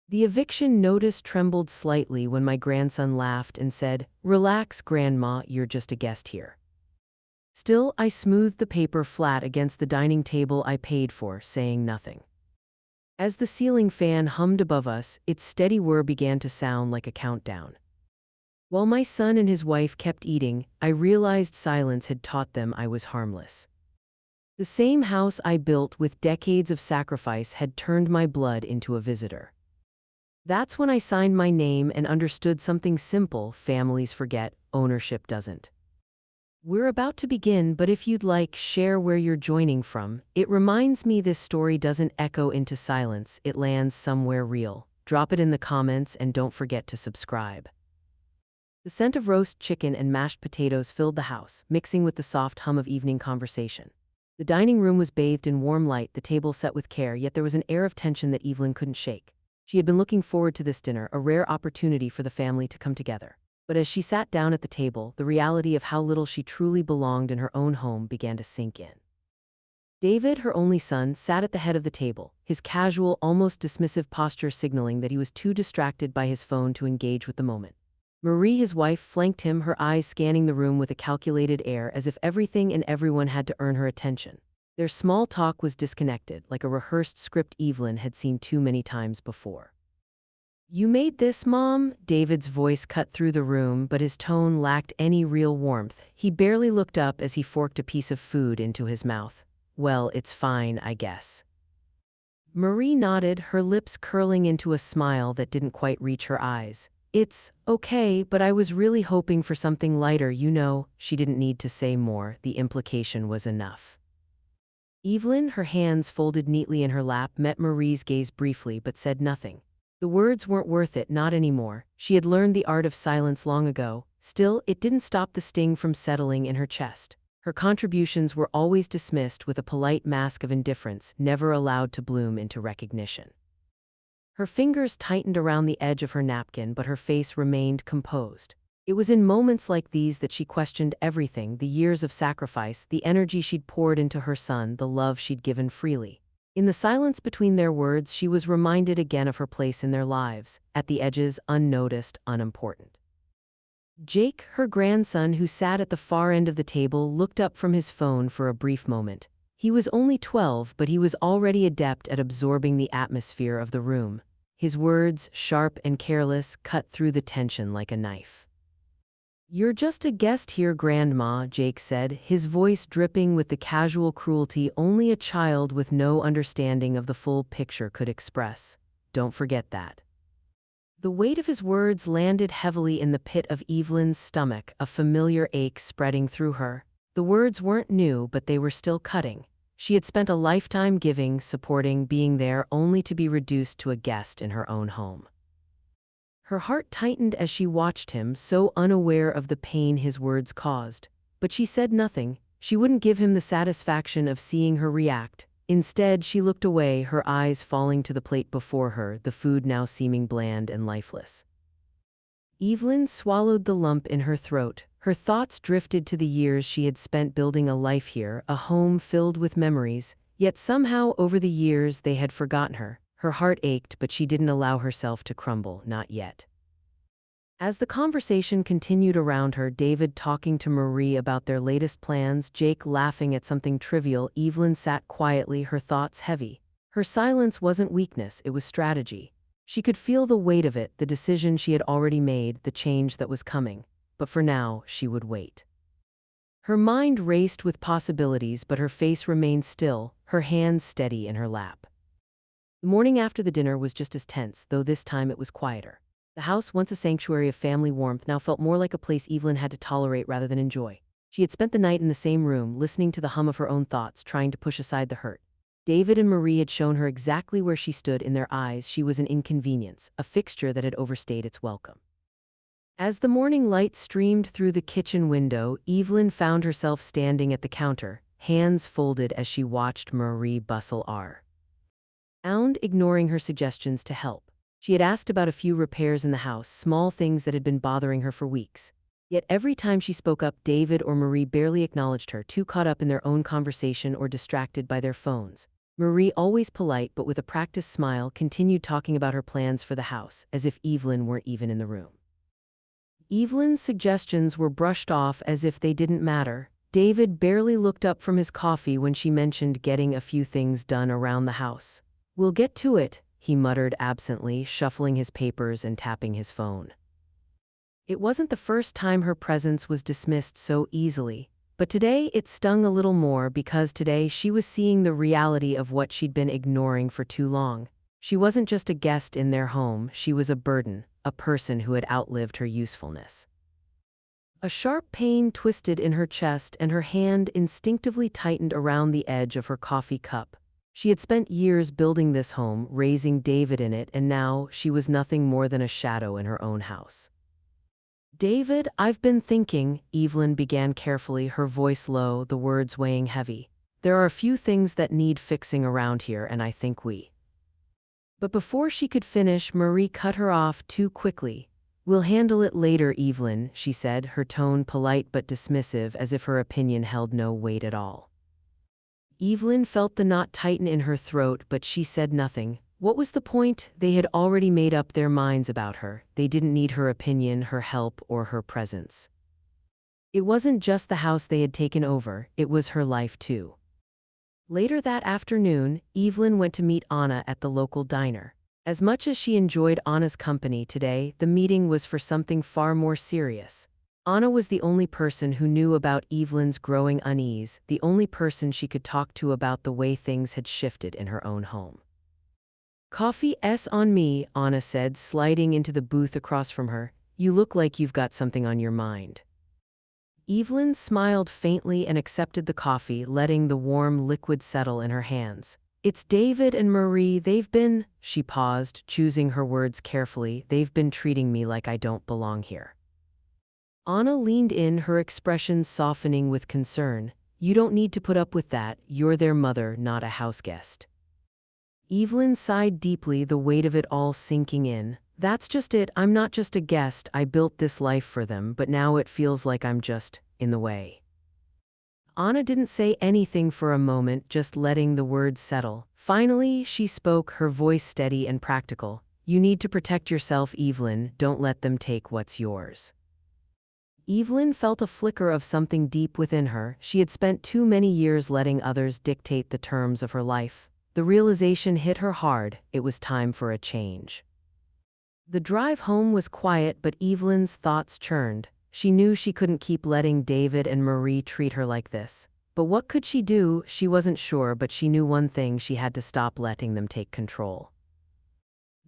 The eviction notice trembled slightly when my grandson laughed and said, "Relax, Grandma, you're just a guest here." Still, I smoothed the paper flat against the dining table I paid for, saying nothing. As the ceiling fan hummed above us, its steady whir began to sound like a countdown. While my son and his wife kept eating, I realized silence had taught them I was harmless. The same house I built with decades of sacrifice had turned my blood into a visitor. That's when I signed my name and understood something simple: families forget, ownership doesn't. We're about to begin, but if you'd like, share where you're joining from. It reminds me this story doesn't echo into silence, it lands somewhere real. Drop it in the comments and don't forget to subscribe. The scent of roast chicken and mashed potatoes filled the house, mixing with the soft hum of evening conversation. The dining room was bathed in warm light, the table set with care, yet there was an air of tension that Evelyn couldn't shake. She had been looking forward to this dinner, a rare opportunity for the family to come together. But as she sat down at the table, the reality of how little she truly belonged in her own home began to sink in. David, her only son, sat at the head of the table, his casual, almost dismissive posture signaling that he was too distracted by his phone to engage with the moment. Marie, his wife, flanked him, her eyes scanning the room with a calculated air, as if everything and everyone had to earn her attention. Their small talk was disconnected, like a rehearsed script Evelyn had seen too many times before. "You made this, Mom?" David's voice cut through the room, but his tone lacked any real warmth. He barely looked up as he forked a piece of food into his mouth. "Well, it's fine, I guess." Marie nodded, her lips curling into a smile that didn't quite reach her eyes. "It's okay, but I was really hoping for something lighter, you know." She didn't need to say more, the implication was enough. Evelyn, her hands folded neatly in her lap, met Marie's gaze briefly but said nothing. The words weren't worth it, not anymore. She had learned the art of silence long ago. Still, it didn't stop the sting from settling in her chest. Her contributions were always dismissed with a polite mask of indifference, never allowed to bloom into recognition. Her fingers tightened around the edge of her napkin, but her face remained composed. It was in moments like these that she questioned everything: the years of sacrifice, the energy she'd poured into her son, the love she'd given freely. In the silence between their words, she was reminded again of her place in their lives, at the edges, unnoticed, unimportant. Jake, her grandson, who sat at the far end of the table, looked up from his phone for a brief moment. He was only 12, but he was already adept at absorbing the atmosphere of the room. His words, sharp and careless, cut through the tension like a knife. "You're just a guest here, Grandma," Jake said, his voice dripping with the casual cruelty only a child with no understanding of the full picture could express. "Don't forget that." The weight of his words landed heavily in the pit of Evelyn's stomach, a familiar ache spreading through her. The words weren't new, but they were still cutting. She had spent a lifetime giving, supporting, being there, only to be reduced to a guest in her own home. Her heart tightened as she watched him, so unaware of the pain his words caused. But she said nothing. She wouldn't give him the satisfaction of seeing her react. Instead, she looked away, her eyes falling to the plate before her, the food now seeming bland and lifeless. Evelyn swallowed the lump in her throat. Her thoughts drifted to the years she had spent building a life here, a home filled with memories. Yet somehow, over the years, they had forgotten her. Her heart ached, but she didn't allow herself to crumble, not yet. As the conversation continued around her, David talking to Marie about their latest plans, Jake laughing at something trivial, Evelyn sat quietly, her thoughts heavy. Her silence wasn't weakness, it was strategy. She could feel the weight of it, the decision she had already made, the change that was coming. But for now, she would wait. Her mind raced with possibilities, but her face remained still, her hands steady in her lap. The morning after the dinner was just as tense, though this time it was quieter. The house, once a sanctuary of family warmth, now felt more like a place Evelyn had to tolerate rather than enjoy. She had spent the night in the same room, listening to the hum of her own thoughts, trying to push aside the hurt. David and Marie had shown her exactly where she stood. In their eyes, she was an inconvenience, a fixture that had overstayed its welcome. As the morning light streamed through the kitchen window, Evelyn found herself standing at the counter, hands folded as she watched Marie bustle around, ignoring her suggestions to help. She had asked about a few repairs in the house, small things that had been bothering her for weeks. Yet every time she spoke up, David or Marie barely acknowledged her, too caught up in their own conversation or distracted by their phones. Marie, always polite but with a practiced smile, continued talking about her plans for the house, as if Evelyn weren't even in the room. Evelyn's suggestions were brushed off as if they didn't matter. David barely looked up from his coffee when she mentioned getting a few things done around the house. "We'll get to it," he muttered absently, shuffling his papers and tapping his phone. It wasn't the first time her presence was dismissed so easily, but today it stung a little more because today she was seeing the reality of what she'd been ignoring for too long. She wasn't just a guest in their home, she was a burden, a person who had outlived her usefulness. A sharp pain twisted in her chest and her hand instinctively tightened around the edge of her coffee cup. She had spent years building this home, raising David in it, and now she was nothing more than a shadow in her own house. "David, I've been thinking," Evelyn began carefully, her voice low, the words weighing heavy. "There are a few things that need fixing around here, and I think we—" But before she could finish, Marie cut her off too quickly. "We'll handle it later, Evelyn," she said, her tone polite but dismissive, as if her opinion held no weight at all. Evelyn felt the knot tighten in her throat, but she said nothing. What was the point? They had already made up their minds about her. They didn't need her opinion, her help, or her presence. It wasn't just the house they had taken over, it was her life too. Later that afternoon, Evelyn went to meet Anna at the local diner. As much as she enjoyed Anna's company today, the meeting was for something far more serious. Anna was the only person who knew about Evelyn's growing unease, the only person she could talk to about the way things had shifted in her own home. "Coffee's on me," Anna said, sliding into the booth across from her. "You look like you've got something on your mind." Evelyn smiled faintly and accepted the coffee, letting the warm liquid settle in her hands. "It's David and Marie, she paused, choosing her words carefully, "they've been treating me like I don't belong here." Anna leaned in, her expression softening with concern. "You don't need to put up with that, you're their mother, not a house guest." Evelyn sighed deeply, the weight of it all sinking in. "That's just it, I'm not just a guest, I built this life for them, but now it feels like I'm just in the way." Anna didn't say anything for a moment, just letting the words settle. Finally, she spoke, her voice steady and practical. "You need to protect yourself, Evelyn, don't let them take what's yours." Evelyn felt a flicker of something deep within her. She had spent too many years letting others dictate the terms of her life. The realization hit her hard, it was time for a change. The drive home was quiet, but Evelyn's thoughts churned. She knew she couldn't keep letting David and Marie treat her like this. But what could she do? She wasn't sure, but she knew one thing: she had to stop letting them take control.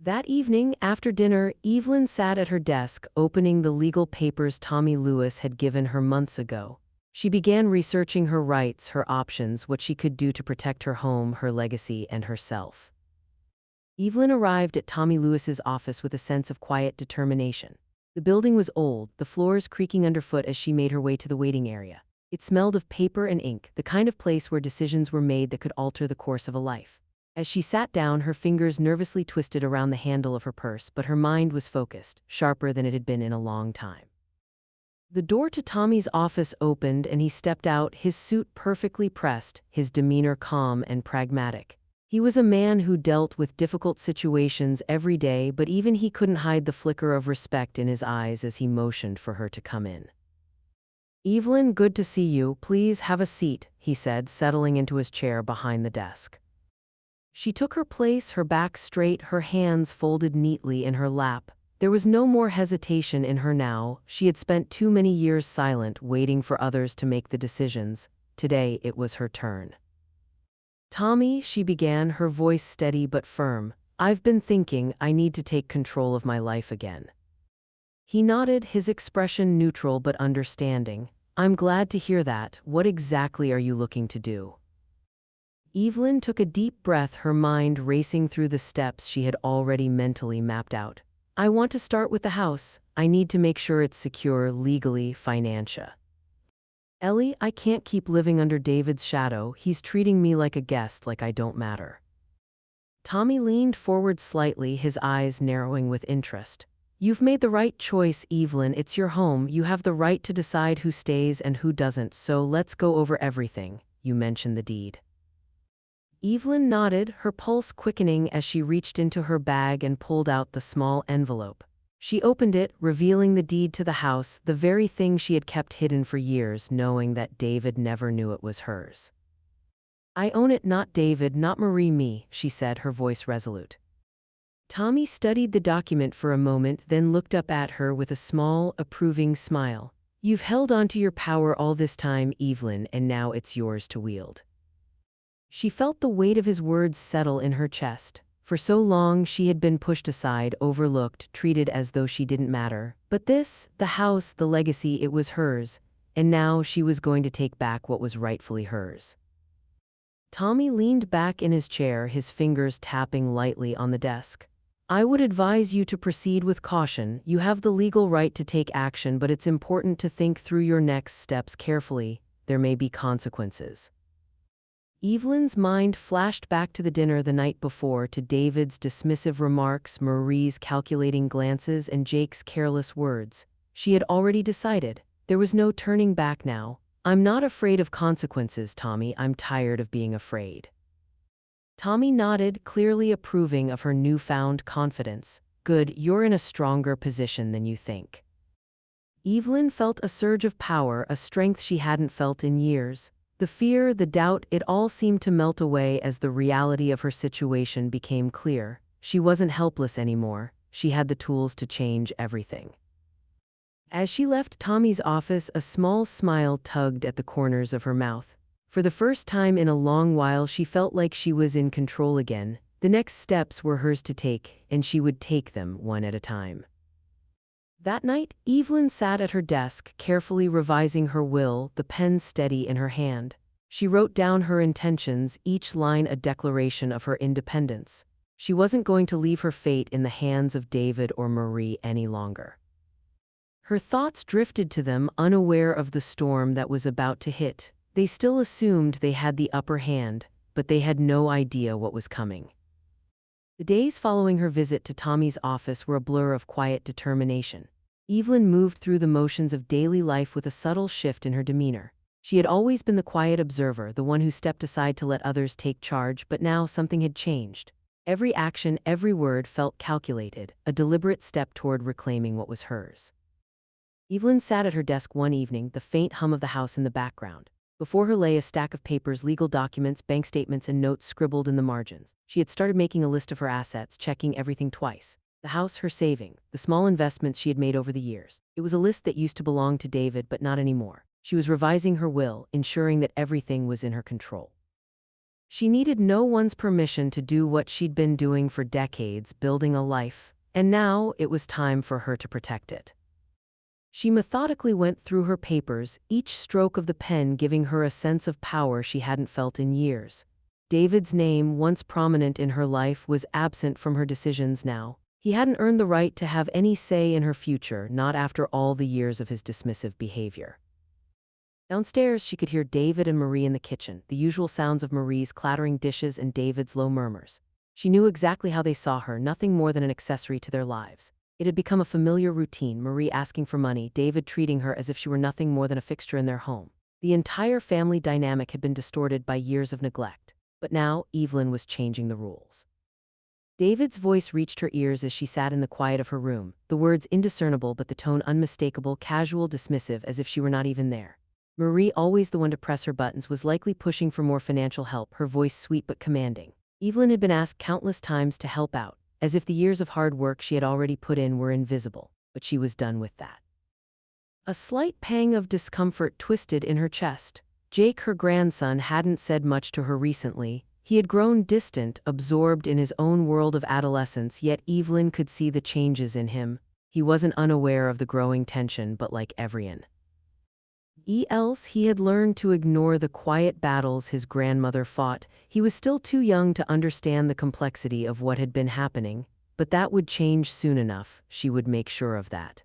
That evening, after dinner, Evelyn sat at her desk, opening the legal papers Tommy Lewis had given her months ago. She began researching her rights, her options, what she could do to protect her home, her legacy, and herself. Evelyn arrived at Tommy Lewis's office with a sense of quiet determination. The building was old, the floors creaking underfoot as she made her way to the waiting area. It smelled of paper and ink, the kind of place where decisions were made that could alter the course of a life. As she sat down, her fingers nervously twisted around the handle of her purse, but her mind was focused, sharper than it had been in a long time. The door to Tommy's office opened and he stepped out, his suit perfectly pressed, his demeanor calm and pragmatic. He was a man who dealt with difficult situations every day, but even he couldn't hide the flicker of respect in his eyes as he motioned for her to come in. "Evelyn, good to see you. Please have a seat," he said, settling into his chair behind the desk. She took her place, her back straight, her hands folded neatly in her lap. There was no more hesitation in her now. She had spent too many years silent, waiting for others to make the decisions. Today it was her turn. "Tommy," she began, her voice steady but firm, "I've been thinking I need to take control of my life again." He nodded, his expression neutral but understanding. "I'm glad to hear that. What exactly are you looking to do?" Evelyn took a deep breath, her mind racing through the steps she had already mentally mapped out. "I want to start with the house. I need to make sure it's secure legally, financially. Ellie, I can't keep living under David's shadow. He's treating me like a guest, like I don't matter." Tommy leaned forward slightly, his eyes narrowing with interest. "You've made the right choice, Evelyn. It's your home. You have the right to decide who stays and who doesn't, so let's go over everything." "You mentioned the deed." Evelyn nodded, her pulse quickening as she reached into her bag and pulled out the small envelope. She opened it, revealing the deed to the house, the very thing she had kept hidden for years, knowing that David never knew it was hers. "I own it, not David, not Marie, me," she said, her voice resolute. Tommy studied the document for a moment, then looked up at her with a small, approving smile. "You've held on to your power all this time, Evelyn, and now it's yours to wield." She felt the weight of his words settle in her chest. For so long she had been pushed aside, overlooked, treated as though she didn't matter. But this, the house, the legacy, it was hers, and now she was going to take back what was rightfully hers. Tommy leaned back in his chair, his fingers tapping lightly on the desk. "I would advise you to proceed with caution. You have the legal right to take action, but it's important to think through your next steps carefully. There may be consequences." Evelyn's mind flashed back to the dinner the night before, to David's dismissive remarks, Marie's calculating glances, and Jake's careless words. She had already decided. There was no turning back now. "I'm not afraid of consequences, Tommy. I'm tired of being afraid." Tommy nodded, clearly approving of her newfound confidence. "Good, you're in a stronger position than you think." Evelyn felt a surge of power, a strength she hadn't felt in years. The fear, the doubt, it all seemed to melt away as the reality of her situation became clear. She wasn't helpless anymore. She had the tools to change everything. As she left Tommy's office, a small smile tugged at the corners of her mouth. For the first time in a long while, she felt like she was in control again. The next steps were hers to take, and she would take them one at a time. That night, Evelyn sat at her desk, carefully revising her will, the pen steady in her hand. She wrote down her intentions, each line a declaration of her independence. She wasn't going to leave her fate in the hands of David or Marie any longer. Her thoughts drifted to them, unaware of the storm that was about to hit. They still assumed they had the upper hand, but they had no idea what was coming. The days following her visit to Tommy's office were a blur of quiet determination. Evelyn moved through the motions of daily life with a subtle shift in her demeanor. She had always been the quiet observer, the one who stepped aside to let others take charge, but now something had changed. Every action, every word felt calculated, a deliberate step toward reclaiming what was hers. Evelyn sat at her desk one evening, the faint hum of the house in the background. Before her lay a stack of papers, legal documents, bank statements, and notes scribbled in the margins. She had started making a list of her assets, checking everything twice. The house, her saving, the small investments she had made over the years. It was a list that used to belong to David, but not anymore. She was revising her will, ensuring that everything was in her control. She needed no one's permission to do what she'd been doing for decades, building a life, and now it was time for her to protect it. She methodically went through her papers, each stroke of the pen giving her a sense of power she hadn't felt in years. David's name, once prominent in her life, was absent from her decisions now. He hadn't earned the right to have any say in her future, not after all the years of his dismissive behavior. Downstairs, she could hear David and Marie in the kitchen, the usual sounds of Marie's clattering dishes and David's low murmurs. She knew exactly how they saw her, nothing more than an accessory to their lives. It had become a familiar routine, Marie asking for money, David treating her as if she were nothing more than a fixture in their home. The entire family dynamic had been distorted by years of neglect. But now, Evelyn was changing the rules. David's voice reached her ears as she sat in the quiet of her room, the words indiscernible but the tone unmistakable, casual, dismissive, as if she were not even there. Marie, always the one to press her buttons, was likely pushing for more financial help, her voice sweet but commanding. Evelyn had been asked countless times to help out, as if the years of hard work she had already put in were invisible, but she was done with that. A slight pang of discomfort twisted in her chest. Jake, her grandson, hadn't said much to her recently. He had grown distant, absorbed in his own world of adolescence, yet Evelyn could see the changes in him. He wasn't unaware of the growing tension, but like everyone else, he had learned to ignore the quiet battles his grandmother fought. He was still too young to understand the complexity of what had been happening, but that would change soon enough. She would make sure of that.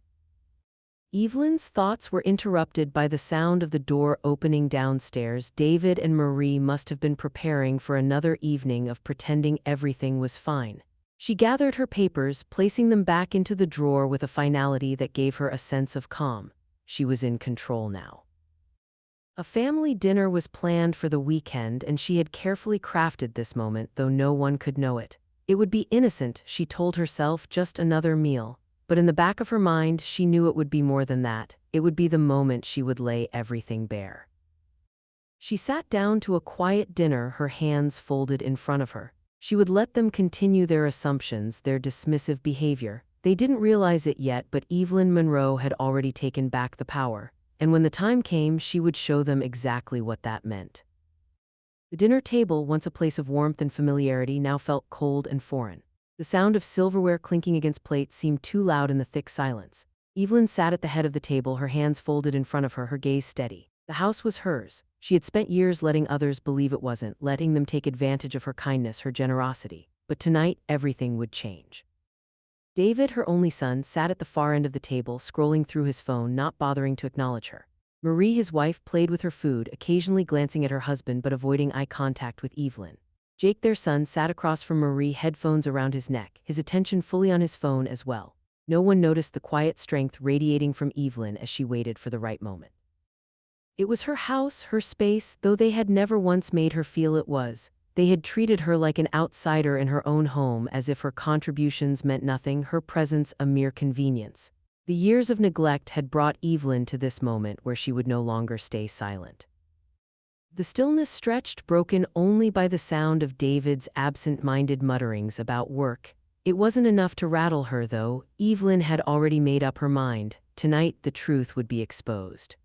Evelyn's thoughts were interrupted by the sound of the door opening downstairs. David and Marie must have been preparing for another evening of pretending everything was fine. She gathered her papers, placing them back into the drawer with a finality that gave her a sense of calm. She was in control now. A family dinner was planned for the weekend, and she had carefully crafted this moment, though no one could know it. It would be innocent, she told herself, just another meal. But in the back of her mind, she knew it would be more than that. It would be the moment she would lay everything bare. She sat down to a quiet dinner, her hands folded in front of her. She would let them continue their assumptions, their dismissive behavior. They didn't realize it yet, but Evelyn Monroe had already taken back the power. And when the time came, she would show them exactly what that meant. The dinner table, once a place of warmth and familiarity, now felt cold and foreign. The sound of silverware clinking against plates seemed too loud in the thick silence. Evelyn sat at the head of the table, her hands folded in front of her, her gaze steady. The house was hers. She had spent years letting others believe it wasn't, letting them take advantage of her kindness, her generosity. But tonight, everything would change. David, her only son, sat at the far end of the table, scrolling through his phone, not bothering to acknowledge her. Marie, his wife, played with her food, occasionally glancing at her husband but avoiding eye contact with Evelyn. Jake, their son, sat across from Marie, headphones around his neck, his attention fully on his phone as well. No one noticed the quiet strength radiating from Evelyn as she waited for the right moment. It was her house, her space, though they had never once made her feel it was. They had treated her like an outsider in her own home, as if her contributions meant nothing, her presence a mere convenience. The years of neglect had brought Evelyn to this moment where she would no longer stay silent. The stillness stretched, broken only by the sound of David's absent-minded mutterings about work. It wasn't enough to rattle her, though. Evelyn had already made up her mind. Tonight, the truth would be exposed.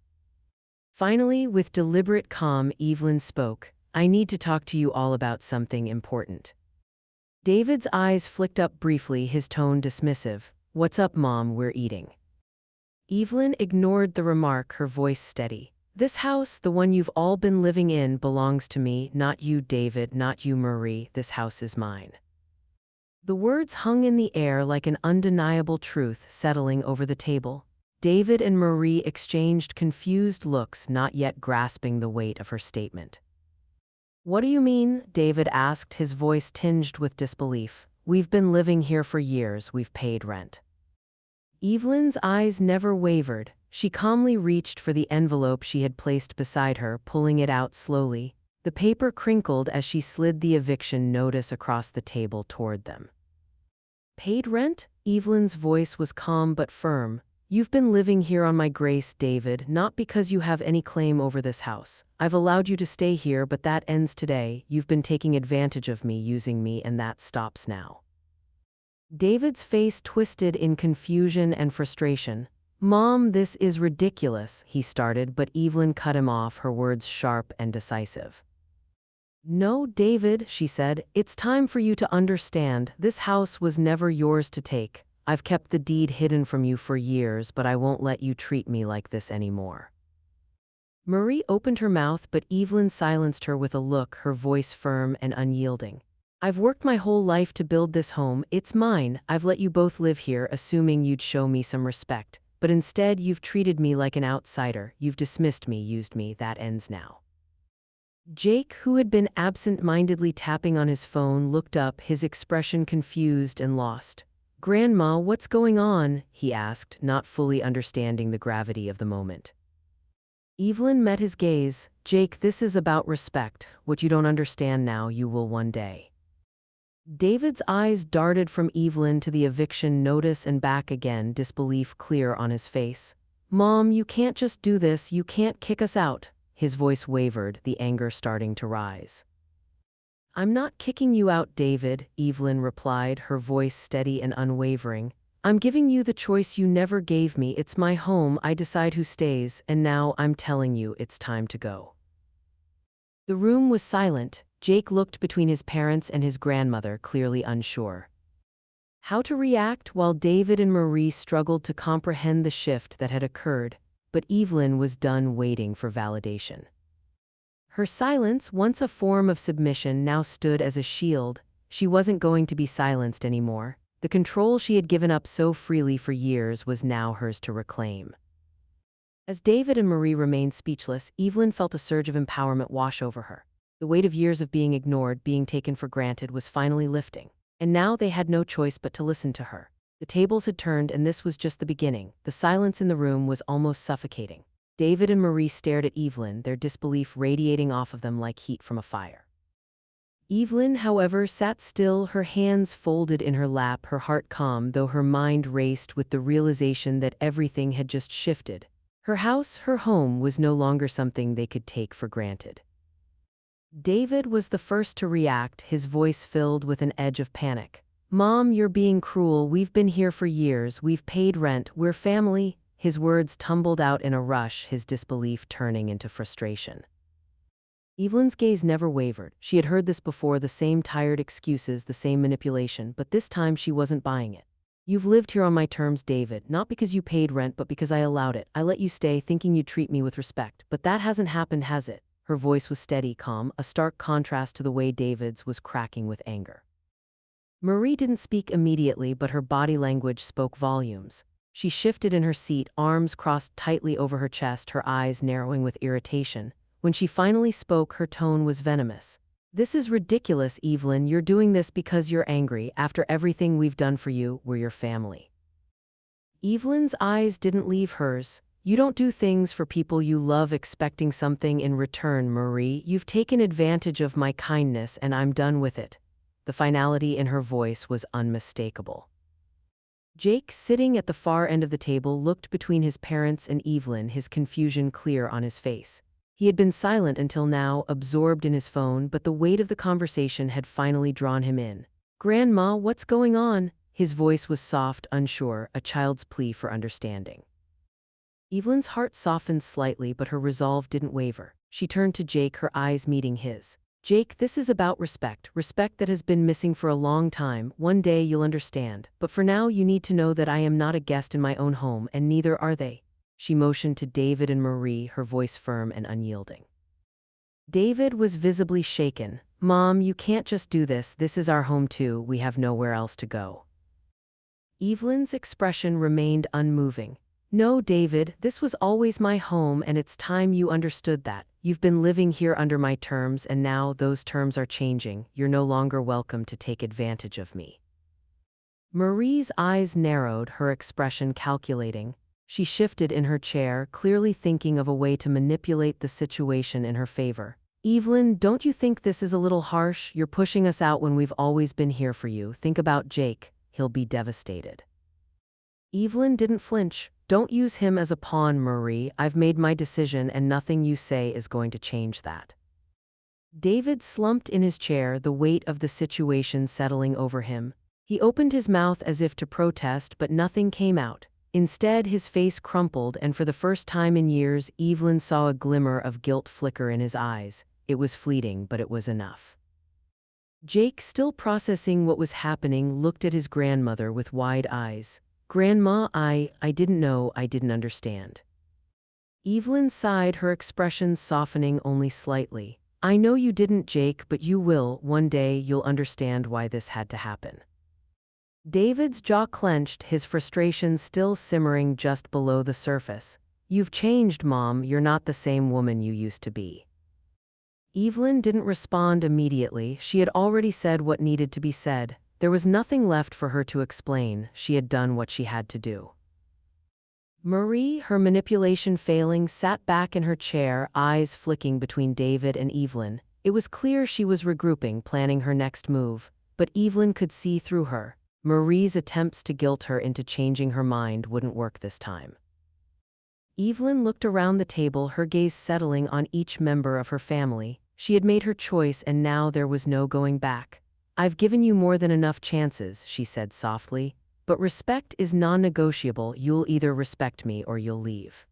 Finally, with deliberate calm, Evelyn spoke. "I need to talk to you all about something important." David's eyes flicked up briefly, his tone dismissive. "What's up, Mom? We're eating." Evelyn ignored the remark, her voice steady. "This house, the one you've all been living in, belongs to me, not you, David, not you, Marie. This house is mine." The words hung in the air like an undeniable truth settling over the table. David and Marie exchanged confused looks, not yet grasping the weight of her statement. "What do you mean?" David asked, his voice tinged with disbelief. "We've been living here for years. We've paid rent." Evelyn's eyes never wavered. She calmly reached for the envelope she had placed beside her, pulling it out slowly. The paper crinkled as she slid the eviction notice across the table toward them. "Paid rent?" Evelyn's voice was calm but firm. "You've been living here on my grace, David, not because you have any claim over this house. I've allowed you to stay here, but that ends today. You've been taking advantage of me, using me, and that stops now." David's face twisted in confusion and frustration. "Mom, this is ridiculous," he started, but Evelyn cut him off, her words sharp and decisive. "No, David," she said, "it's time for you to understand. This house was never yours to take. I've kept the deed hidden from you for years, but I won't let you treat me like this anymore." Marie opened her mouth, but Evelyn silenced her with a look, her voice firm and unyielding. "I've worked my whole life to build this home. It's mine. I've let you both live here, assuming you'd show me some respect. But instead, you've treated me like an outsider. You've dismissed me, used me. That ends now." Jake, who had been absent-mindedly tapping on his phone, looked up, his expression confused and lost. "Grandma, what's going on?" he asked, not fully understanding the gravity of the moment. Evelyn met his gaze. "Jake, this is about respect. What you don't understand now, you will one day." David's eyes darted from Evelyn to the eviction notice and back again, disbelief clear on his face. "Mom, you can't just do this. You can't kick us out." His voice wavered, the anger starting to rise. "I'm not kicking you out, David," Evelyn replied, her voice steady and unwavering. "I'm giving you the choice you never gave me. It's my home. I decide who stays, and now I'm telling you it's time to go." The room was silent. Jake looked between his parents and his grandmother, clearly unsure how to react, while David and Marie struggled to comprehend the shift that had occurred. But Evelyn was done waiting for validation. Her silence, once a form of submission, now stood as a shield. She wasn't going to be silenced anymore. The control she had given up so freely for years was now hers to reclaim. As David and Marie remained speechless, Evelyn felt a surge of empowerment wash over her. The weight of years of being ignored, being taken for granted, was finally lifting. And now they had no choice but to listen to her. The tables had turned, and this was just the beginning. The silence in the room was almost suffocating. David and Marie stared at Evelyn, their disbelief radiating off of them like heat from a fire. Evelyn, however, sat still, her hands folded in her lap, her heart calm, though her mind raced with the realization that everything had just shifted. Her house, her home, was no longer something they could take for granted. David was the first to react, his voice filled with an edge of panic. "Mom, you're being cruel. We've been here for years. We've paid rent. We're family." His words tumbled out in a rush, his disbelief turning into frustration. Evelyn's gaze never wavered. She had heard this before, the same tired excuses, the same manipulation, but this time she wasn't buying it. "You've lived here on my terms, David, not because you paid rent but because I allowed it. I let you stay, thinking you'd treat me with respect. But that hasn't happened, has it?" Her voice was steady, calm, a stark contrast to the way David's was cracking with anger. Marie didn't speak immediately, but her body language spoke volumes. She shifted in her seat, arms crossed tightly over her chest, her eyes narrowing with irritation. When she finally spoke, her tone was venomous. "This is ridiculous, Evelyn. You're doing this because you're angry. After everything we've done for you, we're your family." Evelyn's eyes didn't leave hers. "You don't do things for people you love expecting something in return, Marie. You've taken advantage of my kindness and I'm done with it." The finality in her voice was unmistakable. Jake, sitting at the far end of the table, looked between his parents and Evelyn, his confusion clear on his face. He had been silent until now, absorbed in his phone, but the weight of the conversation had finally drawn him in. "Grandma, what's going on?" His voice was soft, unsure, a child's plea for understanding. Evelyn's heart softened slightly, but her resolve didn't waver. She turned to Jake, her eyes meeting his. "Jake, this is about respect, respect that has been missing for a long time. One day you'll understand, but for now you need to know that I am not a guest in my own home, and neither are they." She motioned to David and Marie, her voice firm and unyielding. David was visibly shaken. "Mom, you can't just do this. This is our home too. We have nowhere else to go." Evelyn's expression remained unmoving. "No, David, this was always my home, and it's time you understood that. You've been living here under my terms, and now those terms are changing. You're no longer welcome to take advantage of me." Marie's eyes narrowed, her expression calculating. She shifted in her chair, clearly thinking of a way to manipulate the situation in her favor. "Evelyn, don't you think this is a little harsh? You're pushing us out when we've always been here for you. Think about Jake. He'll be devastated." Evelyn didn't flinch. "Don't use him as a pawn, Marie. I've made my decision, and nothing you say is going to change that." David slumped in his chair, the weight of the situation settling over him. He opened his mouth as if to protest, but nothing came out. Instead, his face crumpled, and for the first time in years, Evelyn saw a glimmer of guilt flicker in his eyes. It was fleeting, but it was enough. Jake, still processing what was happening, looked at his grandmother with wide eyes. "Grandma, I didn't know, I didn't understand." Evelyn sighed, her expression softening only slightly. "I know you didn't, Jake, but you will. One day you'll understand why this had to happen." David's jaw clenched, his frustration still simmering just below the surface. "You've changed, Mom. You're not the same woman you used to be." Evelyn didn't respond immediately. She had already said what needed to be said. There was nothing left for her to explain. She had done what she had to do. Marie, her manipulation failing, sat back in her chair, eyes flicking between David and Evelyn. It was clear she was regrouping, planning her next move, but Evelyn could see through her. Marie's attempts to guilt her into changing her mind wouldn't work this time. Evelyn looked around the table, her gaze settling on each member of her family. She had made her choice, and now there was no going back. "I've given you more than enough chances," she said softly, "but respect is non-negotiable. You'll either respect me or you'll leave."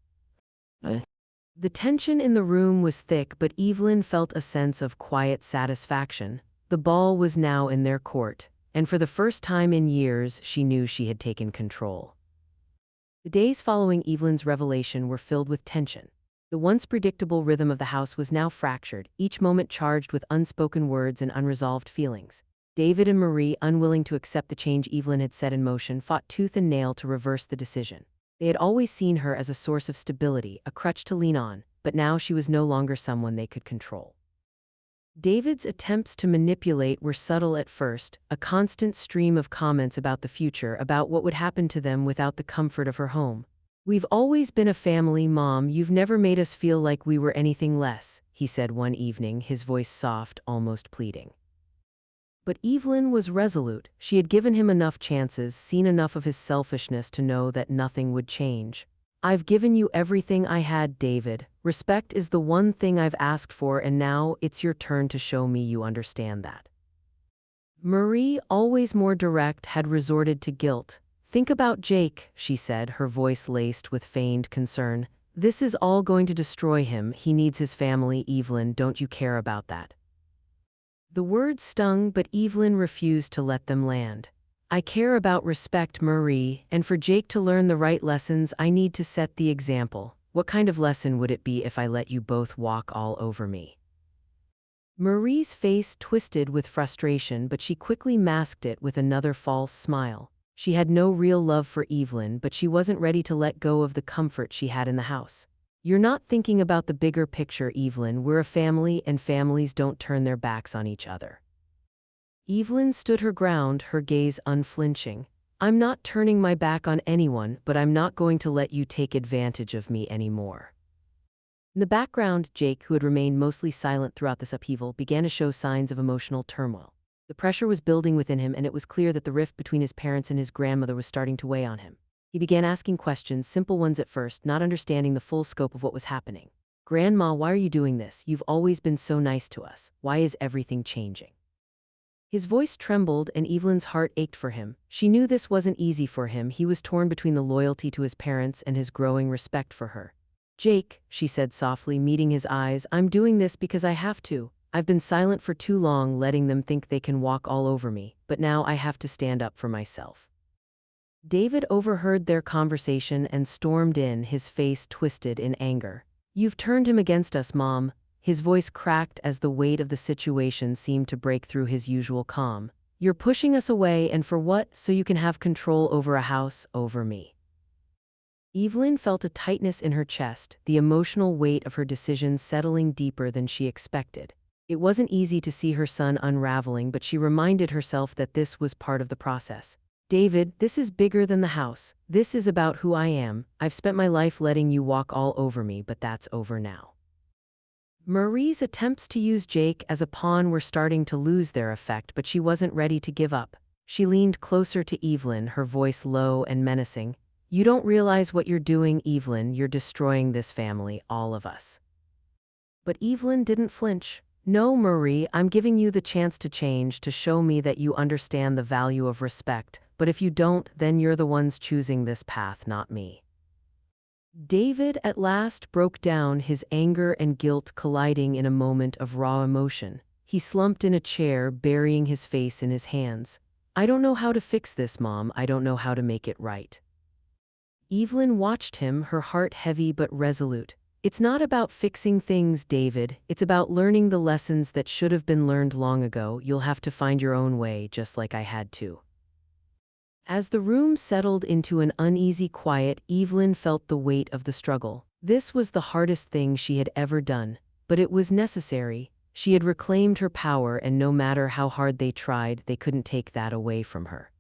The tension in the room was thick, but Evelyn felt a sense of quiet satisfaction. The ball was now in their court, and for the first time in years, she knew she had taken control. The days following Evelyn's revelation were filled with tension. The once predictable rhythm of the house was now fractured, each moment charged with unspoken words and unresolved feelings. David and Marie, unwilling to accept the change Evelyn had set in motion, fought tooth and nail to reverse the decision. They had always seen her as a source of stability, a crutch to lean on, but now she was no longer someone they could control. David's attempts to manipulate were subtle at first, a constant stream of comments about the future, about what would happen to them without the comfort of her home. "We've always been a family, Mom. You've never made us feel like we were anything less," he said one evening, his voice soft, almost pleading. But Evelyn was resolute. She had given him enough chances, seen enough of his selfishness to know that nothing would change. "I've given you everything I had, David. Respect is the one thing I've asked for, and now it's your turn to show me you understand that." Marie, always more direct, had resorted to guilt. "Think about Jake," she said, her voice laced with feigned concern. "This is all going to destroy him. He needs his family. Evelyn, don't you care about that?" The words stung, but Evelyn refused to let them land. "I care about respect, Marie, and for Jake to learn the right lessons, I need to set the example. What kind of lesson would it be if I let you both walk all over me?" Marie's face twisted with frustration, but she quickly masked it with another false smile. She had no real love for Evelyn, but she wasn't ready to let go of the comfort she had in the house. "You're not thinking about the bigger picture, Evelyn. We're a family, and families don't turn their backs on each other." Evelyn stood her ground, her gaze unflinching. "I'm not turning my back on anyone, but I'm not going to let you take advantage of me anymore." In the background, Jake, who had remained mostly silent throughout this upheaval, began to show signs of emotional turmoil. The pressure was building within him, and it was clear that the rift between his parents and his grandmother was starting to weigh on him. He began asking questions, simple ones at first, not understanding the full scope of what was happening. "Grandma, why are you doing this? You've always been so nice to us. Why is everything changing?" His voice trembled, and Evelyn's heart ached for him. She knew this wasn't easy for him. He was torn between the loyalty to his parents and his growing respect for her. "Jake," she said softly, meeting his eyes, "I'm doing this because I have to. I've been silent for too long, letting them think they can walk all over me, but now I have to stand up for myself." David overheard their conversation and stormed in, his face twisted in anger. "You've turned him against us, Mom." His voice cracked as the weight of the situation seemed to break through his usual calm. "You're pushing us away, and for what? So you can have control over a house, over me." Evelyn felt a tightness in her chest, the emotional weight of her decision settling deeper than she expected. It wasn't easy to see her son unraveling, but she reminded herself that this was part of the process. "David, this is bigger than the house. This is about who I am. I've spent my life letting you walk all over me, but that's over now." Marie's attempts to use Jake as a pawn were starting to lose their effect, but she wasn't ready to give up. She leaned closer to Evelyn, her voice low and menacing. "You don't realize what you're doing, Evelyn. You're destroying this family, all of us." But Evelyn didn't flinch. "No, Marie, I'm giving you the chance to change, to show me that you understand the value of respect. But if you don't, then you're the ones choosing this path, not me." David at last broke down, his anger and guilt colliding in a moment of raw emotion. He slumped in a chair, burying his face in his hands. "I don't know how to fix this, Mom. I don't know how to make it right." Evelyn watched him, her heart heavy but resolute. "It's not about fixing things, David. It's about learning the lessons that should have been learned long ago. You'll have to find your own way, just like I had to." As the room settled into an uneasy quiet, Evelyn felt the weight of the struggle. This was the hardest thing she had ever done, but it was necessary. She had reclaimed her power, and no matter how hard they tried, they couldn't take that away from her.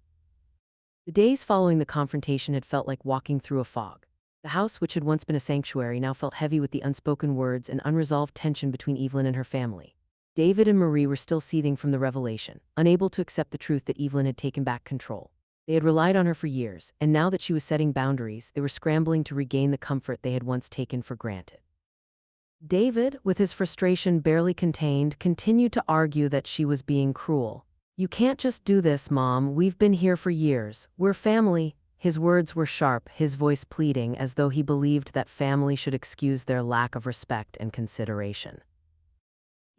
The days following the confrontation had felt like walking through a fog. The house, which had once been a sanctuary, now felt heavy with the unspoken words and unresolved tension between Evelyn and her family. David and Marie were still seething from the revelation, unable to accept the truth that Evelyn had taken back control. They had relied on her for years, and now that she was setting boundaries, they were scrambling to regain the comfort they had once taken for granted. David, with his frustration barely contained, continued to argue that she was being cruel. "You can't just do this, Mom. We've been here for years. We're family." His words were sharp, his voice pleading, as though he believed that family should excuse their lack of respect and consideration.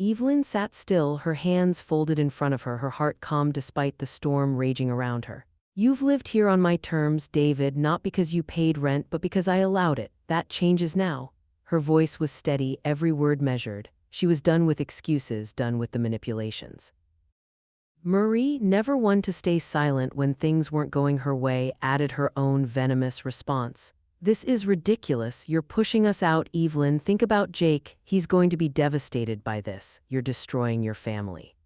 Evelyn sat still, her hands folded in front of her, her heart calm despite the storm raging around her. "You've lived here on my terms, David, not because you paid rent, but because I allowed it. That changes now." Her voice was steady, every word measured. She was done with excuses, done with the manipulations. Marie, never one to stay silent when things weren't going her way, added her own venomous response. "This is ridiculous. You're pushing us out, Evelyn. Think about Jake. He's going to be devastated by this. You're destroying your family."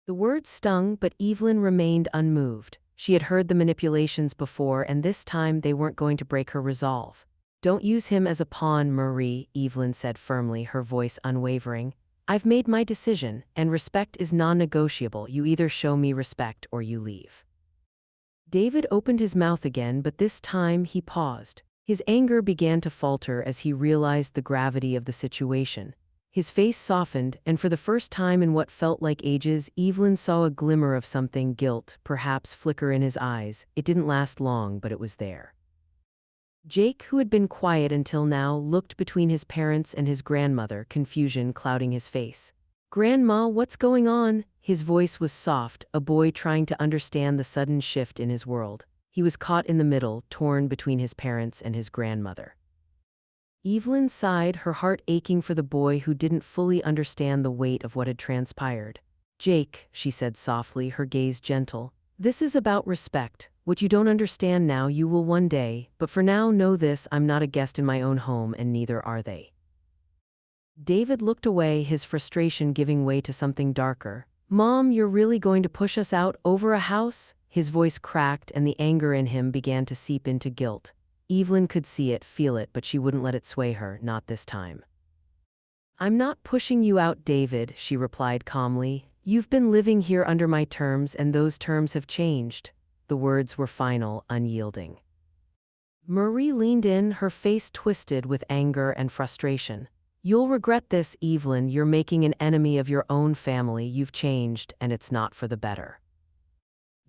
The words stung, but Evelyn remained unmoved. She had heard the manipulations before, and this time they weren't going to break her resolve. Don't use him as a pawn, Marie, Evelyn said firmly, her voice unwavering. I've made my decision, and respect is non-negotiable. You either show me respect or you leave. David opened his mouth again, but this time he paused. His anger began to falter as he realized the gravity of the situation. His face softened, and for the first time in what felt like ages, Evelyn saw a glimmer of something, guilt, perhaps, flicker in his eyes. It didn't last long, but it was there. Jake, who had been quiet until now, looked between his parents and his grandmother, confusion clouding his face. "Grandma, what's going on?" His voice was soft, a boy trying to understand the sudden shift in his world. He was caught in the middle, torn between his parents and his grandmother. Evelyn sighed, her heart aching for the boy who didn't fully understand the weight of what had transpired. "Jake," she said softly, her gaze gentle, "this is about respect. What you don't understand now, you will one day, but for now know this, I'm not a guest in my own home, and neither are they." David looked away, his frustration giving way to something darker. "Mom, you're really going to push us out over a house?" His voice cracked, and the anger in him began to seep into guilt. Evelyn could see it, feel it, but she wouldn't let it sway her, not this time. "I'm not pushing you out, David," she replied calmly. "You've been living here under my terms, and those terms have changed." The words were final, unyielding. Marie leaned in, her face twisted with anger and frustration. "You'll regret this, Evelyn. You're making an enemy of your own family. You've changed, and it's not for the better."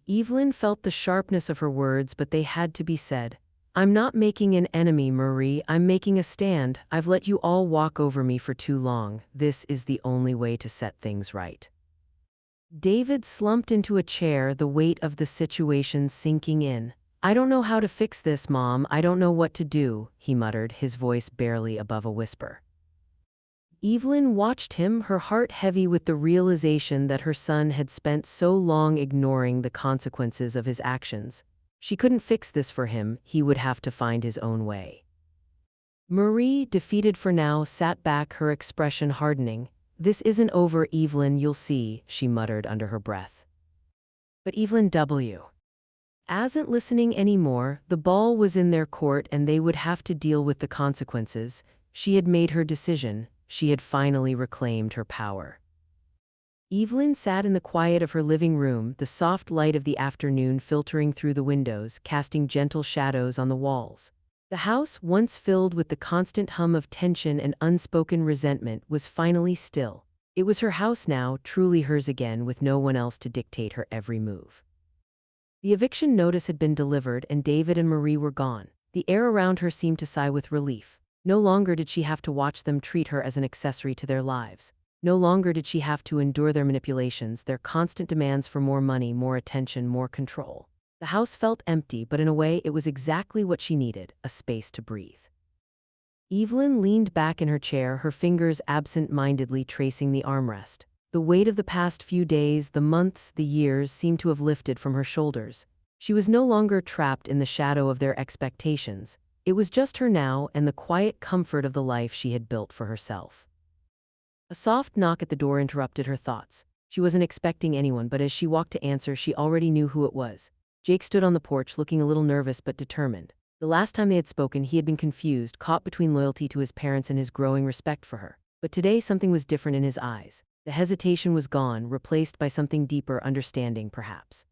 Evelyn felt the sharpness of her words, but they had to be said. "I'm not making an enemy, Marie. I'm making a stand. I've let you all walk over me for too long. This is the only way to set things right." David slumped into a chair, the weight of the situation sinking in. "I don't know how to fix this, Mom. I don't know what to do," he muttered, his voice barely above a whisper. Evelyn watched him, her heart heavy with the realization that her son had spent so long ignoring the consequences of his actions. She couldn't fix this for him, he would have to find his own way. Marie, defeated for now, sat back, her expression hardening. "This isn't over, Evelyn, you'll see," she muttered under her breath. But Evelyn wasn't listening anymore. The ball was in their court and they would have to deal with the consequences. She had made her decision. She had finally reclaimed her power. Evelyn sat in the quiet of her living room, the soft light of the afternoon filtering through the windows, casting gentle shadows on the walls. The house, once filled with the constant hum of tension and unspoken resentment, was finally still. It was her house now, truly hers again, with no one else to dictate her every move. The eviction notice had been delivered, and David and Marie were gone. The air around her seemed to sigh with relief. No longer did she have to watch them treat her as an accessory to their lives. No longer did she have to endure their manipulations, their constant demands for more money, more attention, more control. The house felt empty, but in a way it was exactly what she needed, a space to breathe. Evelyn leaned back in her chair, her fingers absent-mindedly tracing the armrest. The weight of the past few days, the months, the years seemed to have lifted from her shoulders. She was no longer trapped in the shadow of their expectations. It was just her now and the quiet comfort of the life she had built for herself. A soft knock at the door interrupted her thoughts. She wasn't expecting anyone, but as she walked to answer, she already knew who it was. Jake stood on the porch, looking a little nervous but determined. The last time they had spoken, he had been confused, caught between loyalty to his parents and his growing respect for her. But today something was different in his eyes. The hesitation was gone, replaced by something deeper, understanding, perhaps.